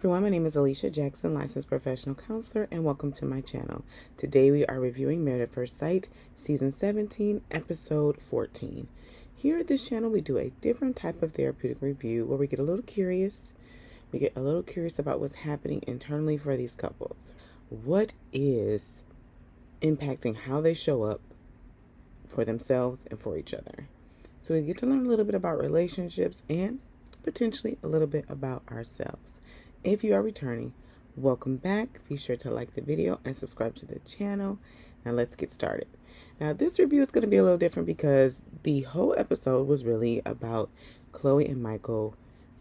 everyone, my name is Alicia Jackson, licensed professional counselor, and welcome to my channel. Today we are reviewing Married at First Sight, Season 17, Episode 14. Here at this channel we do a different type of therapeutic review where we get a little curious. We get a little curious about what's happening internally for these couples. What is impacting how they show up for themselves and for each other. So we get to learn a little bit about relationships and potentially a little bit about ourselves. If you are returning, welcome back. Be sure to like the video and subscribe to the channel. Now let's get started. Now this review is going to be a little different because the whole episode was really about Chloe and Michael's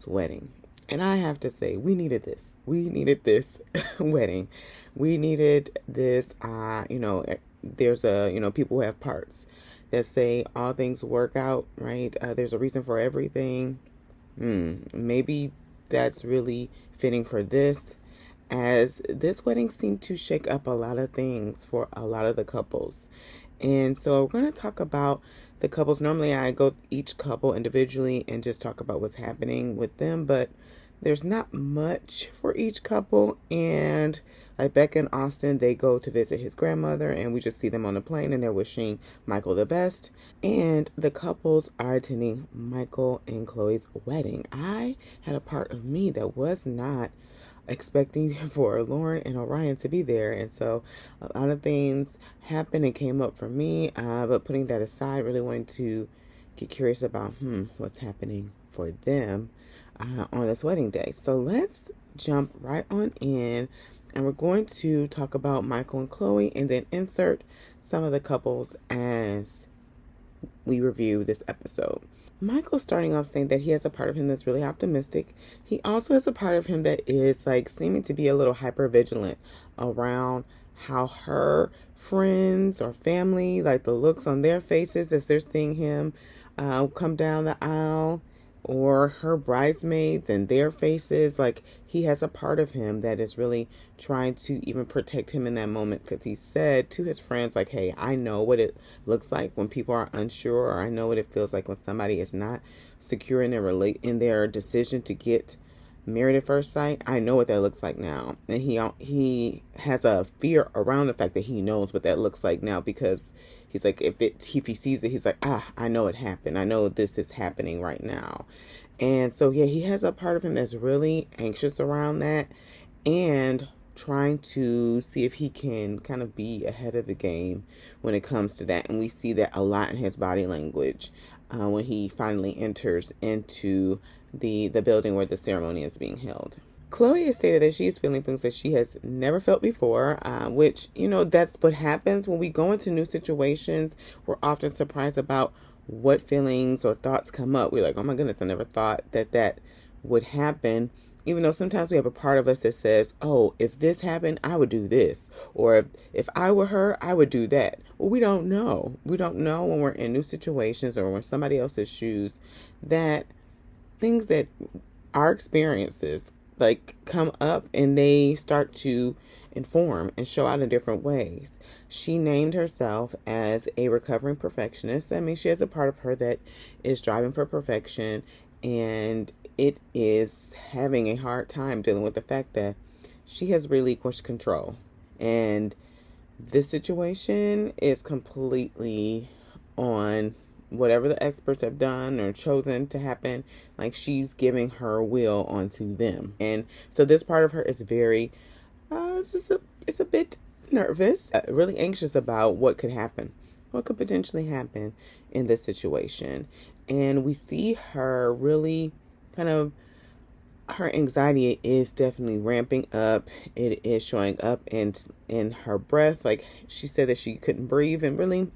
wedding. And I have to say, we needed this. We needed this wedding. We needed this, there's people who have parts that say all things work out, right? There's a reason for everything. Maybe that's really fitting for this, as this wedding seemed to shake up a lot of things for a lot of the couples. And so we're going to talk about the couples. Normally I go each couple individually and just talk about what's happening with them, but there's not much for each couple. And like Becca and Austin, they go to visit his grandmother and we just see them on the plane and they're wishing Michael the best. And the couples are attending Michael and Chloe's wedding. I had a part of me that was not expecting for Lauren and Orion to be there. And so a lot of things happened and came up for me. But putting that aside, really wanting to get curious about what's happening for them on this wedding day. So let's jump right on in, and we're going to talk about Michael and Chloe and then insert some of the couples as we review this episode. Michael's starting off saying that he has a part of him that's really optimistic. He also has a part of him that is like seeming to be a little hyper vigilant around how her friends or family, like the looks on their faces as they're seeing him come down the aisle, or her bridesmaids and their faces. Like he has a part of him that is really trying to even protect him in that moment, because he said to his friends, like, hey, I know what it looks like when people are unsure, or I know what it feels like when somebody is not secure in their decision to get married at first sight. I know what that looks like now. And he has a fear around the fact that he knows what that looks like now, because he's like, if he sees it, he's like, I know it happened. I know this is happening right now. And so, yeah, he has a part of him that's really anxious around that and trying to see if he can kind of be ahead of the game when it comes to that. And we see that a lot in his body language when he finally enters into the building where the ceremony is being held. Chloe has stated that she's feeling things that she has never felt before, which, that's what happens when we go into new situations. We're often surprised about what feelings or thoughts come up. We're like, oh my goodness, I never thought that would happen. Even though sometimes we have a part of us that says, oh, if this happened, I would do this. Or if I were her, I would do that. Well, we don't know. We don't know when we're in new situations or when somebody else's shoes, that things that our experiences like come up and they start to inform and show out in different ways. She named herself as a recovering perfectionist. That means she has a part of her that is striving for perfection, and it is having a hard time dealing with the fact that she has relinquished control. And this situation is completely on whatever the experts have done or chosen to happen. Like, she's giving her will onto them. And so this part of her is very, it's a bit nervous, really anxious about what could happen, what could potentially happen in this situation. And we see her really kind of, her anxiety is definitely ramping up. It is showing up in her breath. Like, she said that she couldn't breathe, and really,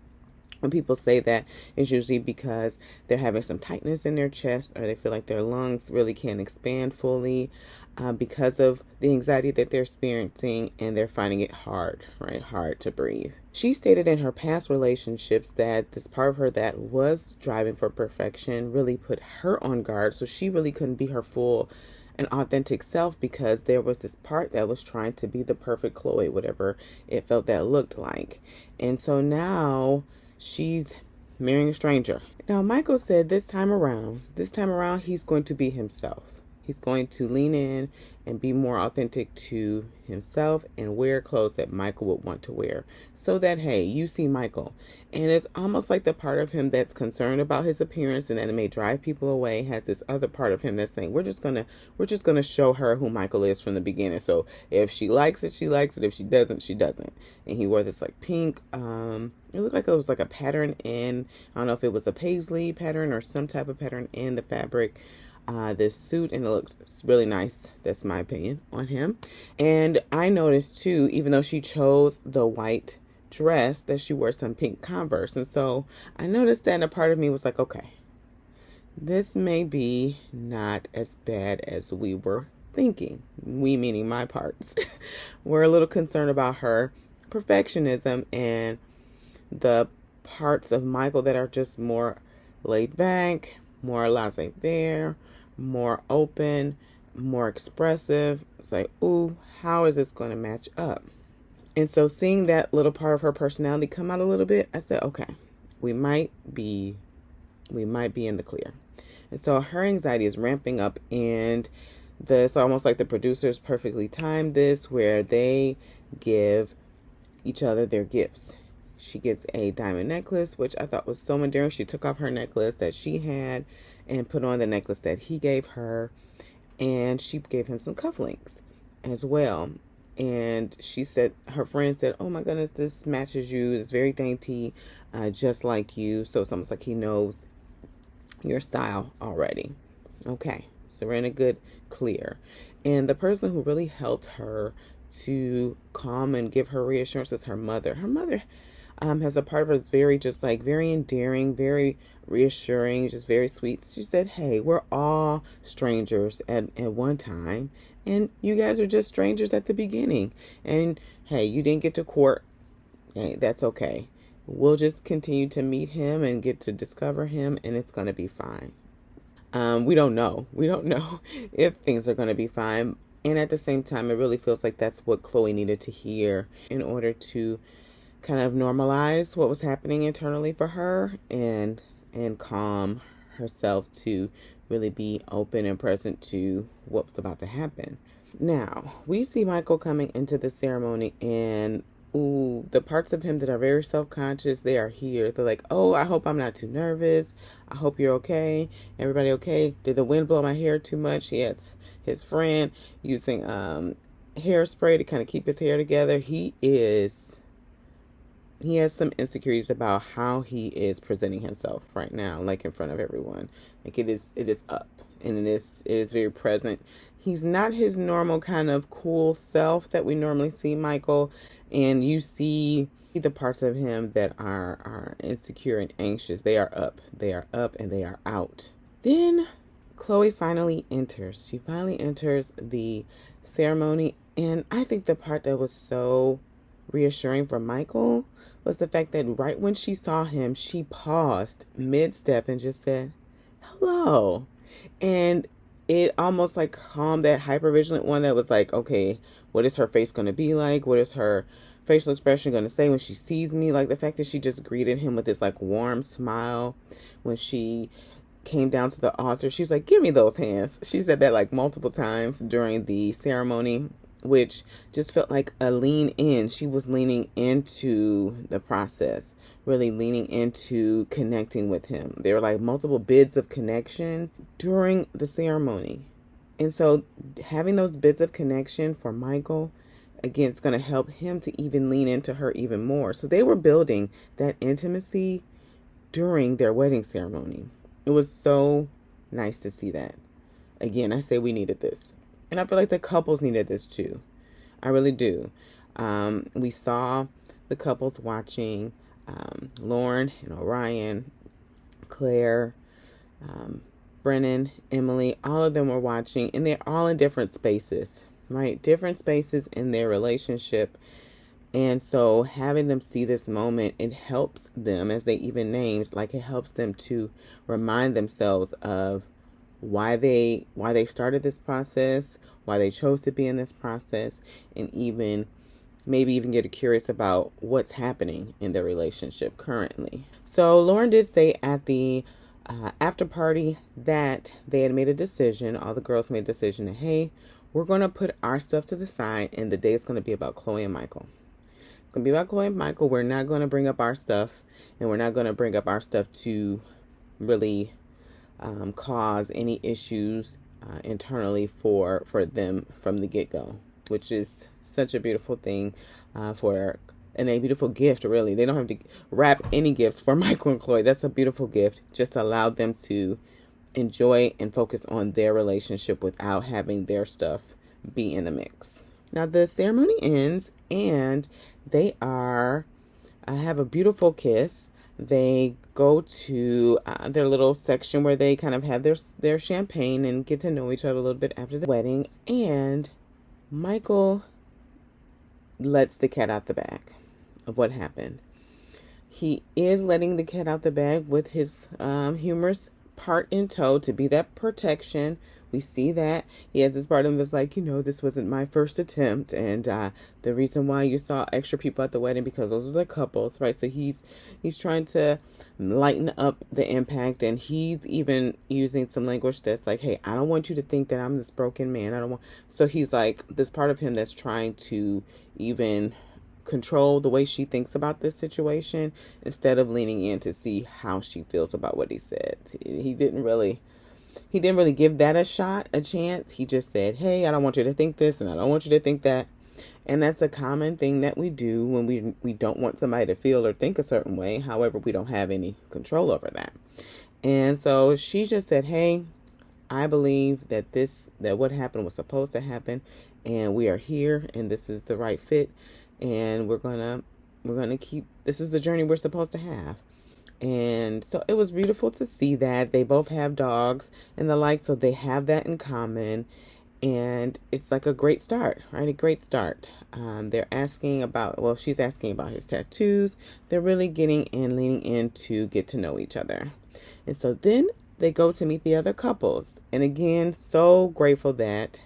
when people say that, it's usually because they're having some tightness in their chest, or they feel like their lungs really can't expand fully because of the anxiety that they're experiencing, and they're finding it hard to breathe. She stated in her past relationships that this part of her that was driving for perfection really put her on guard, so she really couldn't be her full and authentic self, because there was this part that was trying to be the perfect Chloe, whatever it felt that looked like. And so now she's marrying a stranger. Now, Michael said this time around, he's going to be himself. He's going to lean in and be more authentic to himself and wear clothes that Michael would want to wear. So that, hey, you see Michael. And it's almost like the part of him that's concerned about his appearance and that it may drive people away has this other part of him that's saying, we're just gonna show her who Michael is from the beginning. So if she likes it, she likes it. If she doesn't, she doesn't. And he wore this like pink, it looked like it was like a pattern in, I don't know if it was a paisley pattern or some type of pattern in the fabric. This suit, and it looks really nice. That's my opinion on him. And I noticed too, even though she chose the white dress, that she wore some pink Converse. And so I noticed that, and a part of me was like, okay, this may be not as bad as we were thinking. We meaning my parts. We're a little concerned about her perfectionism and the parts of Michael that are just more laid back, more laissez-faire, more open, more expressive. It's like, ooh, how is this going to match up? And so seeing that little part of her personality come out a little bit, I said, okay, we might be in the clear. And so her anxiety is ramping up, and it's almost like the producers perfectly timed this, where they give each other their gifts. She gets a diamond necklace, which I thought was so endearing. She took off her necklace that she had and put on the necklace that he gave her. And she gave him some cufflinks as well. And she said, her friend said, oh my goodness, this matches you. It's very dainty, just like you. So it's almost like he knows your style already. Okay, so we're in a good clear. And the person who really helped her to calm and give her reassurance is her mother. Her mother has a part of her that's very just like very endearing, very reassuring, just very sweet. She said, hey, we're all strangers at one time, and you guys are just strangers at the beginning. And hey, you didn't get to court. Hey, that's okay. We'll just continue to meet him and get to discover him, and it's going to be fine. We don't know. We don't know if things are going to be fine. And at the same time, it really feels like that's what Chloe needed to hear in order to kind of normalize what was happening internally for her and calm herself to really be open and present to what was about to happen. Now, we see Michael coming into the ceremony, and ooh, the parts of him that are very self-conscious, they are here. They're like, oh, I hope I'm not too nervous. I hope you're okay. Everybody okay? Did the wind blow my hair too much? He has his friend using hairspray to kind of keep his hair together. He has some insecurities about how he is presenting himself right now, like in front of everyone. Like it is up, and it is very present. He's not his normal kind of cool self that we normally see Michael, and you see the parts of him that are insecure and anxious. They are up, and they are out. Then Chloe finally enters. She finally enters the ceremony, and I think the part that was so reassuring for Michael was the fact that right when she saw him, she paused mid-step and just said, hello. And it almost like calmed that hypervigilant one that was like, okay, what is her face going to be like? What is her facial expression going to say when she sees me? Like the fact that she just greeted him with this like warm smile when she came down to the altar. She was like, give me those hands. She said that like multiple times during the ceremony, which just felt like a lean in. She was leaning into the process, really leaning into connecting with him. There were like multiple bids of connection during the ceremony. And so having those bids of connection for Michael, again, it's going to help him to even lean into her even more. So they were building that intimacy during their wedding ceremony. It was so nice to see that. Again, I say we needed this. And I feel like the couples needed this too. I really do. We saw the couples watching Lauren and Orion, Claire, Brennan, Emily. All of them were watching, and they're all in different spaces, right? Different spaces in their relationship. And so having them see this moment, it helps them, as they even named, like it helps them to remind themselves of why they started this process, why they chose to be in this process, and maybe even get curious about what's happening in their relationship currently. So Lauren did say at the after party that they had made a decision. All the girls made a decision that, hey, we're going to put our stuff to the side, and the day is going to be about Chloe and Michael. It's going to be about Chloe and Michael. We're not going to bring up our stuff, and we're not going to bring up our stuff to really cause any issues internally for them from the get-go, which is such a beautiful thing and a beautiful gift, really. They don't have to wrap any gifts for Michael and Chloe. That's a beautiful gift. Just allow them to enjoy and focus on their relationship without having their stuff be in the mix. Now the ceremony ends and they have a beautiful kiss. They go to their little section where they kind of have their champagne and get to know each other a little bit after the wedding. And Michael lets the cat out the bag of what happened. He is letting the cat out the bag with his humorous part in tow to be that protection. We see that he has this part of him that's like, this wasn't my first attempt, and the reason why you saw extra people at the wedding because those are the couples, right? So he's trying to lighten up the impact, and he's even using some language that's like, hey, I don't want you to think that I'm this broken man. So he's like this part of him that's trying to even control the way she thinks about this situation instead of leaning in to see how she feels about what he said. He didn't really give that a chance. He just said, hey, I don't want you to think this and I don't want you to think that. And that's a common thing that we do when we don't want somebody to feel or think a certain way. However, we don't have any control over that. And so she just said, hey, I believe that what happened was supposed to happen, and we are here, and this is the right fit, and we're gonna keep, this is the journey we're supposed to have. And so it was beautiful to see that they both have dogs and the like, so they have that in common, and it's like a great start, right? A great start. They're asking about, well, she's asking about his tattoos. They're really leaning in to get to know each other. And so then they go to meet the other couples, and again, so grateful that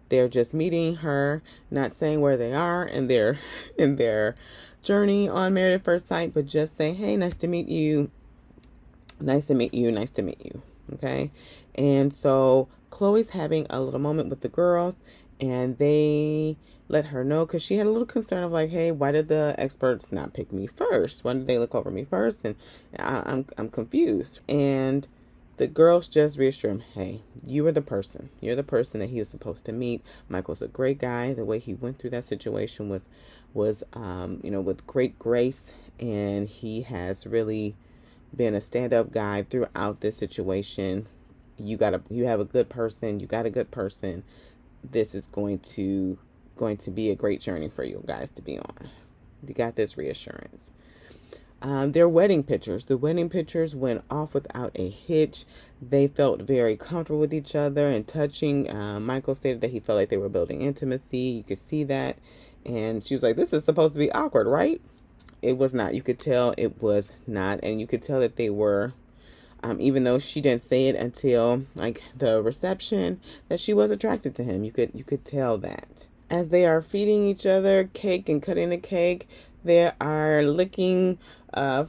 they're just meeting her, not saying where they are in their journey on Married at First Sight, but just saying, hey, nice to meet you. Nice to meet you. Nice to meet you. Okay. And so Chloe's having a little moment with the girls, and they let her know, because she had a little concern of like, hey, why did the experts not pick me first? Why did they look over me first? And I'm confused. And the girls just reassure him, hey, you are the person. You're the person that he was supposed to meet. Michael's a great guy. The way he went through that situation was with great grace, and he has really been a stand-up guy throughout this situation. You have a good person. You got a good person. This is going to be a great journey for you guys to be on. You got this reassurance. Their wedding pictures. The wedding pictures went off without a hitch. They felt very comfortable with each other and touching. Michael stated that he felt like they were building intimacy. You could see that. And she was like, this is supposed to be awkward, right? It was not. You could tell it was not. And you could tell that they were, even though she didn't say it until like the reception, that she was attracted to him. You could tell that. As they are feeding each other cake and cutting the cake, they are licking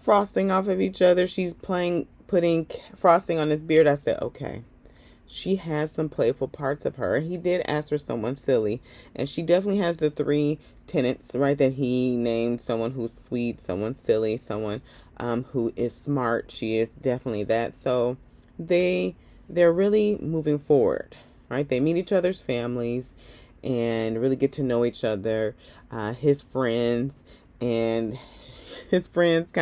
frosting off of each other. She's putting frosting on his beard. I said, okay, she has some playful parts of her. He did ask for someone silly, and she definitely has the 3 tenets, right, that he named: someone who's sweet, someone silly, someone who is smart. She is definitely that. So they're really moving forward, right? They meet each other's families and really get to know each other. His friends kind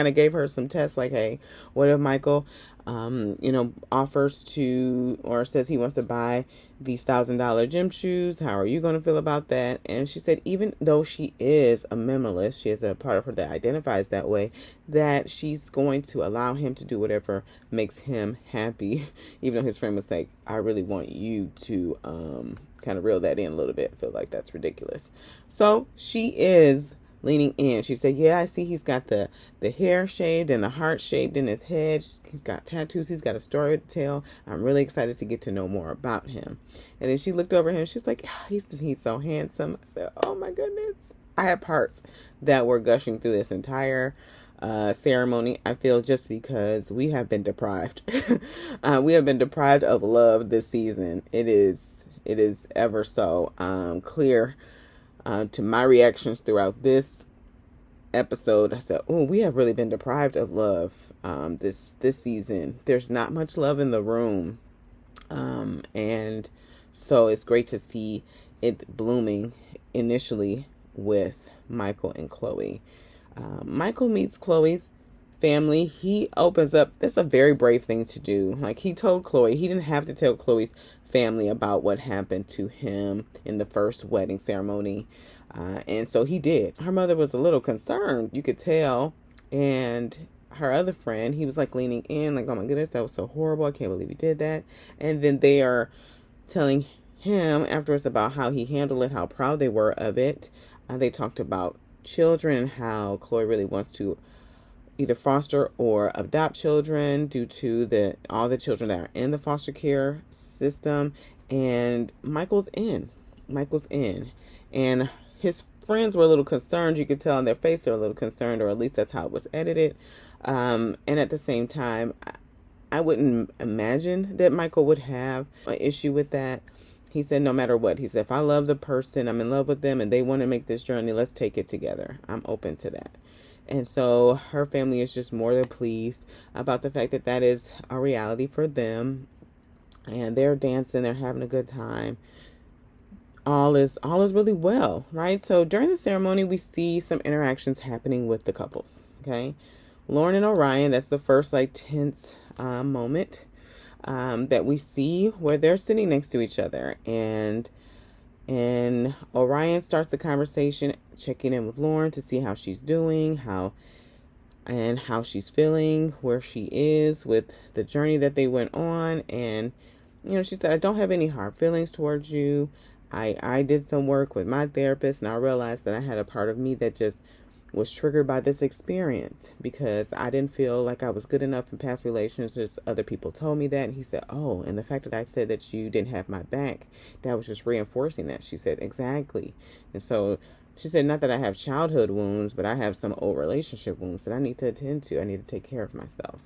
of gave her some tests like, hey, what if Michael, offers to, or says he wants to buy these $1,000 gym shoes? How are you going to feel about that? And she said, even though she is a minimalist, she has a part of her that identifies that way, that she's going to allow him to do whatever makes him happy. Even though his friend was like, I really want you to, kind of reel that in a little bit. I feel like that's ridiculous. So she is leaning in. She said, yeah, I see he's got the hair shaved and the heart shaped in his head. He's got tattoos. He's got a story to tell. I'm really excited to get to know more about him. And then she looked over him. She's like, he's so handsome. I said, oh my goodness. I had parts that were gushing through this entire ceremony, I feel, just because we have been deprived. We have been deprived of love this season. It is ever so clear to my reactions throughout this episode. I said, oh, we have really been deprived of love this season. There's not much love in the room. And so it's great to see it blooming initially with Michael and Chloe. Michael meets Chloe's family. He opens up. That's a very brave thing to do. Like, he told Chloe, he didn't have to tell Chloe's family about what happened to him in the first wedding ceremony. And so he did. Her mother was a little concerned, you could tell. And her other friend, he was like leaning in, like, oh my goodness, that was so horrible. I can't believe you did that. And then they are telling him afterwards about how he handled it, how proud they were of it. They talked about children and how Chloe really wants to either foster or adopt children due to all the children that are in the foster care system. And Michael's in. And his friends were a little concerned. You could tell on their face they're a little concerned, or at least that's how it was edited. And at the same time, I wouldn't imagine that Michael would have an issue with that. He said, no matter what, he said, if I love the person, I'm in love with them, and they want to make this journey, let's take it together. I'm open to that. And so her family is just more than pleased about the fact that that is a reality for them. And they're dancing, they're having a good time. All is really well, right? So during the ceremony, we see some interactions happening with the couples, okay? Lauren and Orion, that's the first tense moment that we see where they're sitting next to each other. And Orion starts the conversation, checking in with Lauren to see how she's doing, how she's feeling, where she is with the journey that they went on. And, she said, I don't have any hard feelings towards you. I did some work with my therapist, and I realized that I had a part of me that just was triggered by this experience because I didn't feel like I was good enough in past relationships. Other people told me that. And he said, oh, and the fact that I said that you didn't have my back, that was just reinforcing that. She said, exactly. And so she said, not that I have childhood wounds, but I have some old relationship wounds that I need to attend to. I need to take care of myself.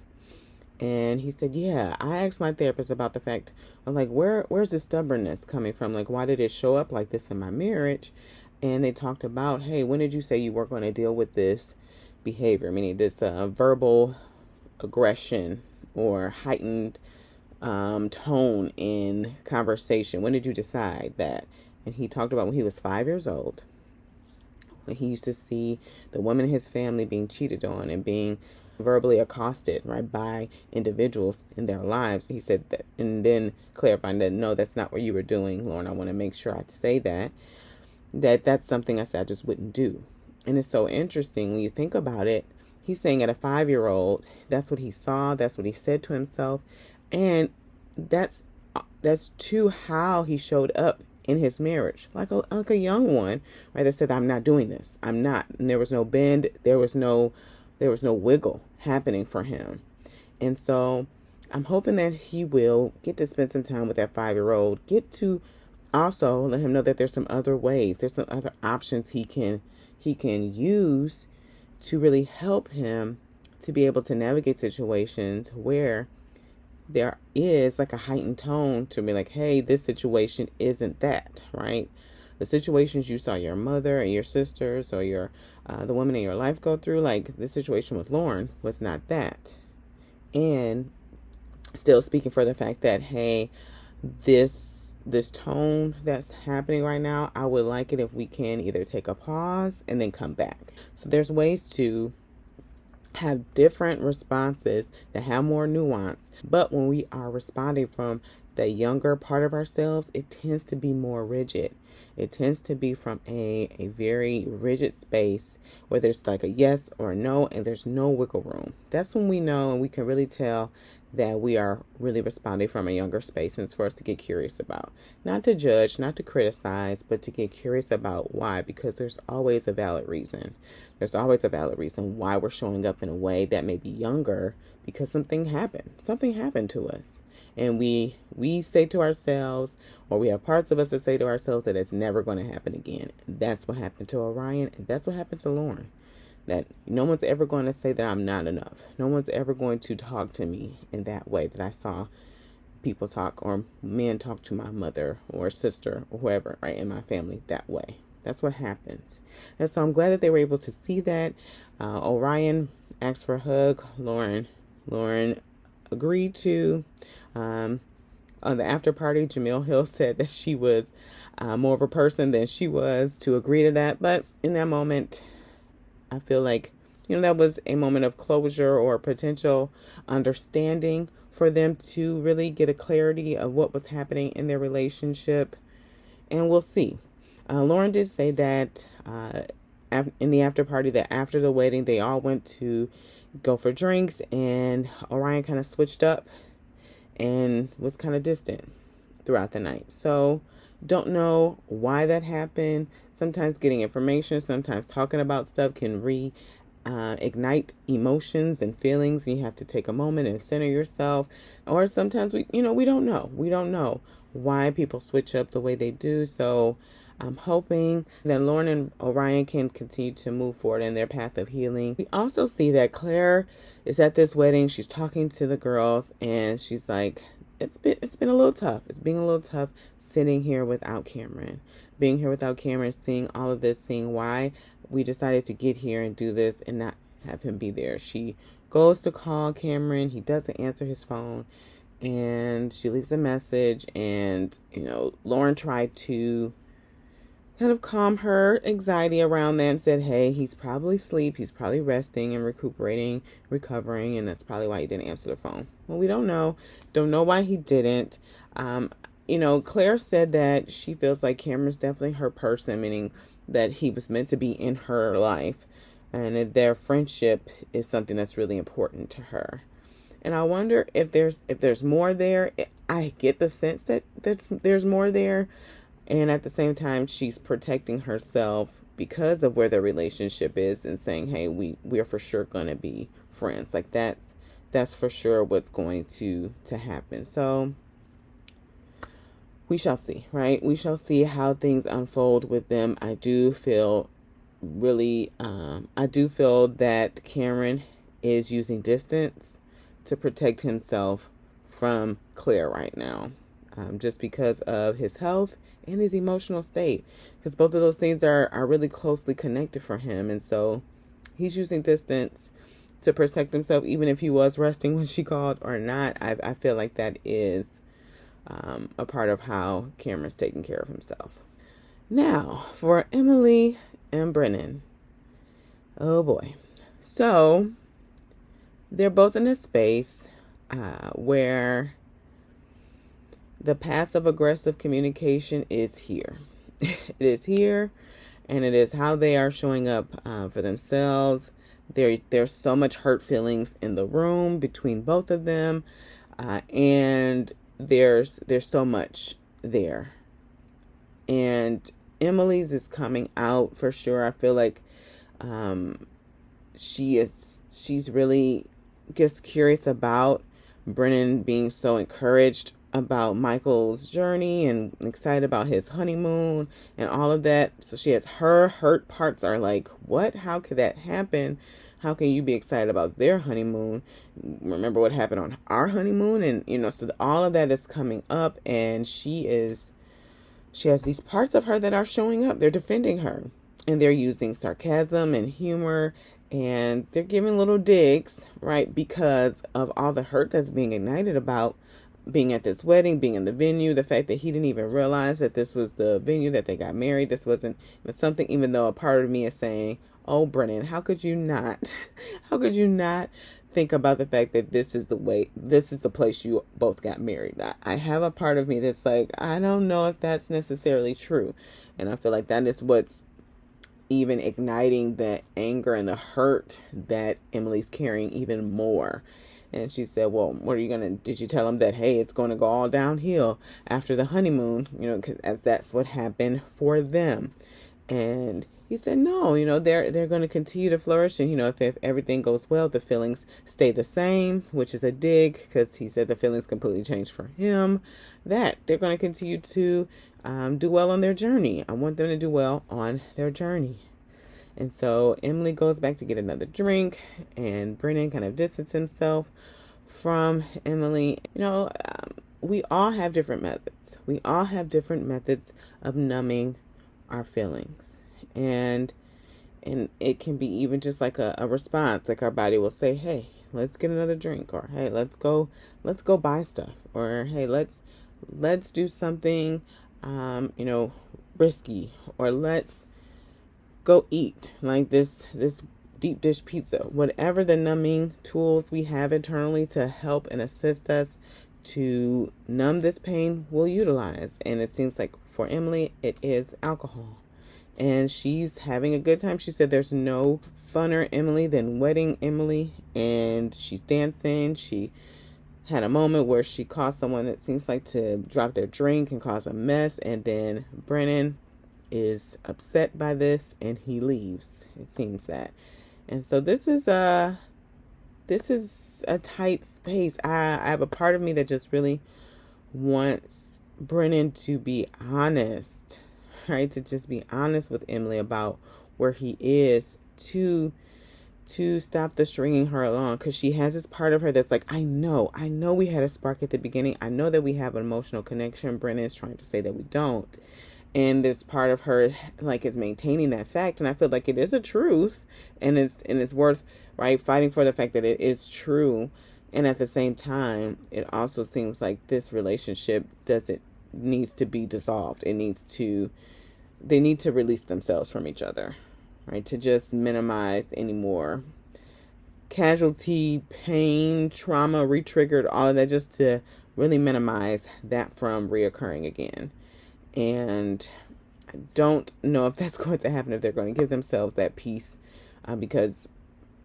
And he said, yeah, I asked my therapist about the fact of where's the stubbornness coming from? Like, why did it show up like this in my marriage? And they talked about, hey, when did you say you were going to deal with this behavior? Meaning this verbal aggression or heightened tone in conversation. When did you decide that? And he talked about when he was 5 years old, when he used to see the woman in his family being cheated on and being verbally accosted, right, by individuals in their lives. He said that, and then clarifying that, no, that's not what you were doing, Lauren. I want to make sure I say that's something I said I just wouldn't do. And it's so interesting when you think about it. He's saying at a 5-year-old, that's what he saw, that's what he said to himself, and that's to how he showed up in his marriage, like a young one, right, that said, I'm not doing this, I'm not. And there was no bend, there was no wiggle happening for him. And so I'm hoping that he will get to spend some time with that 5-year-old, get to also let him know that there's some other ways, there's some other options he can use to really help him to be able to navigate situations where there is like a heightened tone to be like, hey, this situation isn't that, right? The situations you saw your mother and your sisters or your the woman in your life go through, like the situation with Lauren was not that. And still speaking for the fact that, hey, this tone that's happening right now, I would like it if we can either take a pause and then come back. So there's ways to have different responses that have more nuance. But when we are responding from the younger part of ourselves, it tends to be more rigid. It tends to be from a very rigid space where there's like a yes or a no, and there's no wiggle room. That's when we know and we can really tell that we are really responding from a younger space, and it's for us to get curious about. Not to judge, not to criticize, but to get curious about why, because there's always a valid reason. There's always a valid reason why we're showing up in a way that may be younger, because something happened. Something happened to us. And we say to ourselves, or we have parts of us that say to ourselves that it's never going to happen again. That's what happened to Orion, and that's what happened to Lauren. that no one's ever going to say that I'm not enough. No one's ever going to talk to me in that way that I saw people talk, or men talk to my mother or sister or whoever, right, in my family that way. That's what happens. And so I'm glad that they were able to see that. Orion asked for a hug. Lauren agreed to. On the after party, Jamil Hill said that she was more of a person than she was to agree to that. But in that moment, I feel like, that was a moment of closure or potential understanding for them to really get a clarity of what was happening in their relationship. And we'll see. Lauren did say that in the after party, that after the wedding, they all went to go for drinks, and Orion kind of switched up and was kind of distant throughout the night. So don't know why that happened. Sometimes getting information, sometimes talking about stuff can ignite emotions and feelings. You have to take a moment and center yourself. Or sometimes we don't know. We don't know why people switch up the way they do. So I'm hoping that Lauren and Orion can continue to move forward in their path of healing. We also see that Claire is at this wedding. She's talking to the girls, and she's like, it's been a little tough. It's being a little tough sitting here without Cameron. Being here without Cameron, seeing all of this, seeing why we decided to get here and do this and not have him be there. She goes to call Cameron. He doesn't answer his phone, and she leaves a message. And, Lauren tried to kind of calm her anxiety around that and said, hey, he's probably asleep. He's probably resting and recovering, and that's probably why he didn't answer the phone. Well, we don't know. Don't know why he didn't. Claire said that she feels like Cameron's definitely her person, meaning that he was meant to be in her life, and that their friendship is something that's really important to her. And I wonder if there's more there. I get the sense that there's more there. And at the same time, she's protecting herself because of where their relationship is, and saying, hey, we're for sure going to be friends. Like that's for sure what's going to happen. So we shall see, right? We shall see how things unfold with them. I do feel that Cameron is using distance to protect himself from Claire right now, just because of his health and his emotional state, because both of those things are really closely connected for him. And so he's using distance to protect himself, even if he was resting when she called or not. I feel like that is a part of how Cameron's taking care of himself. Now, for Emily and Brennan. Oh boy. So they're both in a space where the passive aggressive communication is here. It is here, and it is how they are showing up for themselves. There's so much hurt feelings in the room between both of them, and there's so much there. And Emily's is coming out for sure. I feel like she's really just curious about Brennan being so encouraged about Michael's journey and excited about his honeymoon and all of that. So she has her hurt parts are like, what? How could that happen? How can you be excited about their honeymoon? Remember what happened on our honeymoon? And, so all of that is coming up, and she has these parts of her that are showing up. They're defending her, and they're using sarcasm and humor, and they're giving little digs, right? Because of all the hurt that's being ignited about being at this wedding, being in the venue, the fact that he didn't even realize that this was the venue that they got married. This wasn't something, even though a part of me is saying, oh, Brennan, how could you not think about the fact that this is the place you both got married? I have a part of me that's like, I don't know if that's necessarily true. And I feel like that is what's even igniting the anger and the hurt that Emily's carrying even more. And she said, well, did you tell him that, hey, it's going to go all downhill after the honeymoon, because as that's what happened for them. And he said, no, they're going to continue to flourish. And, if everything goes well, the feelings stay the same, which is a dig, because he said the feelings completely changed for him, that they're going to continue to do well on their journey. I want them to do well on their journey. And so Emily goes back to get another drink, and Brennan kind of distances himself from Emily. We all have different methods. We all have different methods of numbing our feelings. And it can be even just like a response. Like our body will say, hey, let's get another drink, or hey, let's go buy stuff, or hey, let's do something risky, or let's go eat like this deep dish pizza. Whatever the numbing tools we have internally to help and assist us to numb this pain, we'll utilize. And it seems like for Emily, it is alcohol. And she's having a good time. She said there's no funner Emily than wedding Emily. And she's dancing. She had a moment where she caused someone, it seems like, to drop their drink and cause a mess. And then Brennan is upset by this and he leaves. It seems that. And so this is a tight space. I have a part of me that just really wants Brennan to be honest, right? To just be honest with Emily about where he is, to stop the stringing her along, because she has this part of her that's like, I know we had a spark at the beginning. I know that we have an emotional connection. Brennan is trying to say that we don't. And this part of her like is maintaining that fact. And I feel like it is a truth, and it's worth, right, fighting for the fact that it is true. And at the same time, it also seems like this relationship needs to be dissolved. They need to release themselves from each other, right? To just minimize any more casualty, pain, trauma, re-triggered, all of that, just to really minimize that from reoccurring again. And I don't know if that's going to happen, if they're going to give themselves that peace, because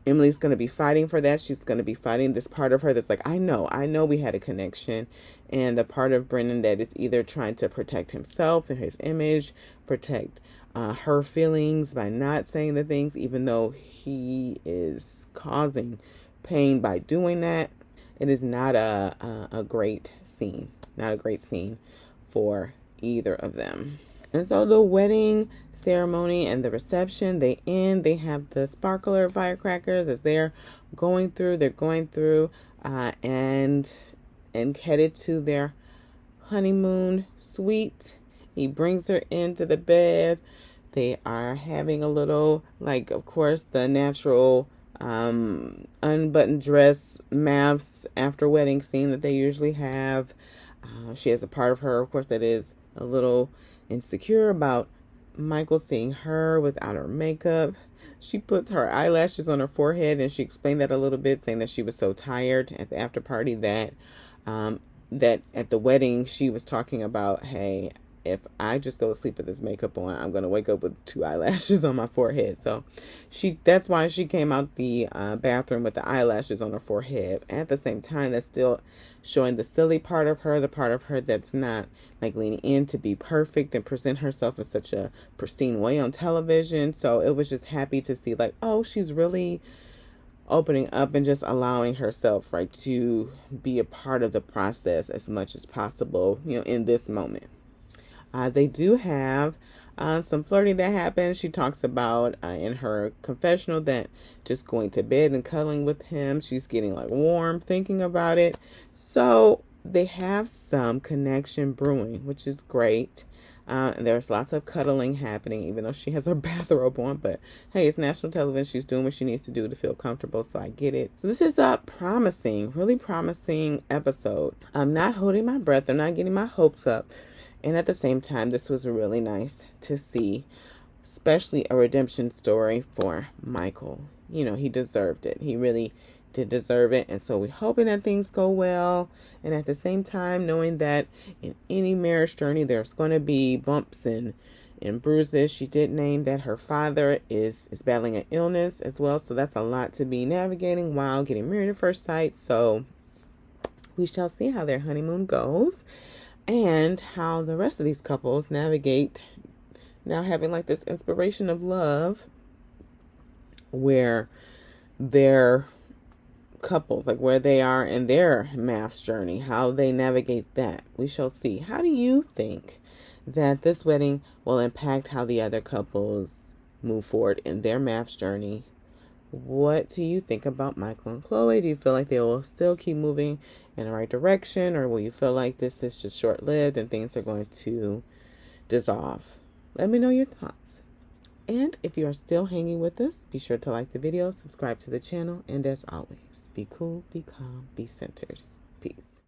Emily's going to be fighting for that. She's going to be fighting this part of her that's like, I know we had a connection. And the part of Brennan that is either trying to protect himself and his image, protect her feelings by not saying the things, even though he is causing pain by doing that. It is not a great scene. Not a great scene for either of them. And so the wedding ceremony and the reception, they end. They have the sparkler firecrackers as they're going through and headed to their honeymoon suite. He brings her into the bed. They are having a little, like, of course, the natural unbuttoned dress maps after wedding scene that they usually have. She has a part of her, of course, that is a little insecure about Michael seeing her without her makeup. She puts her eyelashes on her forehead, and she explained that a little bit, saying that she was so tired at the after party that that at the wedding she was talking about, hey, if I just go to sleep with this makeup on, I'm going to wake up with 2 eyelashes on my forehead. So that's why she came out the bathroom with the eyelashes on her forehead. At the same time, that's still showing the silly part of her, the part of her that's not like leaning in to be perfect and present herself in such a pristine way on television. So it was just happy to see, like, oh, she's really opening up and just allowing herself, right, to be a part of the process as much as possible, in this moment. They do have some flirting that happens. She talks about in her confessional that just going to bed and cuddling with him, she's getting like warm thinking about it. So they have some connection brewing, which is great. There's lots of cuddling happening, even though she has her bathrobe on. But hey, it's national television. She's doing what she needs to do to feel comfortable. So I get it. So this is a promising, really promising episode. I'm not holding my breath. I'm not getting my hopes up. And at the same time, this was really nice to see, especially a redemption story for Michael. He deserved it. He really did deserve it. And so we're hoping that things go well. And at the same time, knowing that in any marriage journey, there's going to be bumps and bruises. She did name that her father is battling an illness as well. So that's a lot to be navigating while getting married at first sight. So we shall see how their honeymoon goes, and how the rest of these couples navigate now having like this inspiration of love, where their couples, like where they are in their maths journey, how they navigate that. We shall see. How do you think that this wedding will impact how the other couples move forward in their math journey. What do you think about Michael and Chloe? Do you feel like they will still keep moving in the right direction, or will you feel like this is just short-lived and things are going to dissolve? Let me know your thoughts. And if you are still hanging with us, be sure to like the video, subscribe to the channel, and as always, be cool, be calm, be centered. Peace.